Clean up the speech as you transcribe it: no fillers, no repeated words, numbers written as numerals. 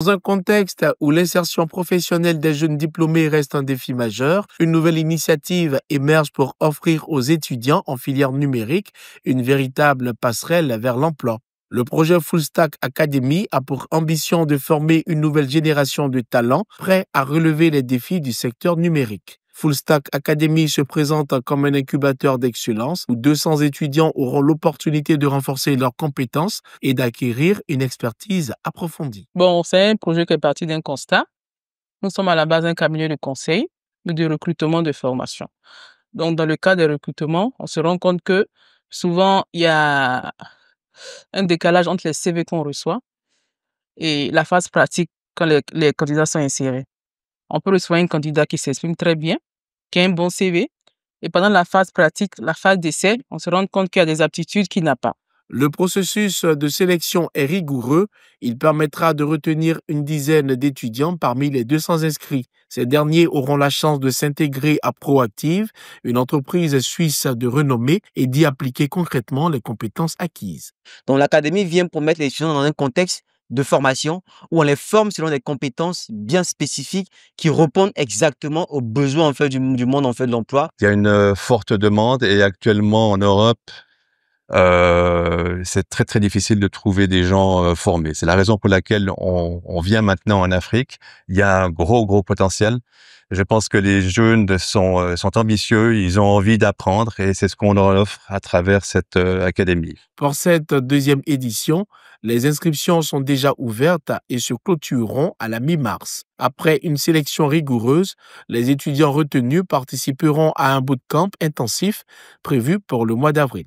Dans un contexte où l'insertion professionnelle des jeunes diplômés reste un défi majeur, une nouvelle initiative émerge pour offrir aux étudiants en filière numérique une véritable passerelle vers l'emploi. Le projet Full Stack Academy a pour ambition de former une nouvelle génération de talents prêts à relever les défis du secteur numérique. Full Stack Academy se présente comme un incubateur d'excellence où 200 étudiants auront l'opportunité de renforcer leurs compétences et d'acquérir une expertise approfondie. Bon, c'est un projet qui est parti d'un constat. Nous sommes à la base un cabinet de conseil, de recrutement, de formation. Donc, dans le cas des recrutements, on se rend compte que souvent, il y a un décalage entre les CV qu'on reçoit et la phase pratique quand les candidats sont insérés. On peut recevoir un candidat qui s'exprime très bien, qui a un bon CV, et pendant la phase pratique, la phase d'essai, on se rend compte qu'il y a des aptitudes qu'il n'a pas. Le processus de sélection est rigoureux. Il permettra de retenir une dizaine d'étudiants parmi les 200 inscrits. Ces derniers auront la chance de s'intégrer à Proactive, une entreprise suisse de renommée, et d'y appliquer concrètement les compétences acquises. Donc l'académie vient pour mettre les étudiants dans un contexte de formation où on les forme selon des compétences bien spécifiques qui répondent exactement aux besoins en fait du monde en fait de l'emploi. Il y a une forte demande et actuellement en Europe, c'est très très difficile de trouver des gens formés. C'est la raison pour laquelle on vient maintenant en Afrique. Il y a un gros potentiel. Je pense que les jeunes sont ambitieux, ils ont envie d'apprendre et c'est ce qu'on leur offre à travers cette académie. Pour cette deuxième édition, les inscriptions sont déjà ouvertes et se clôtureront à la mi-mars. Après une sélection rigoureuse, les étudiants retenus participeront à un bootcamp intensif prévu pour le mois d'avril.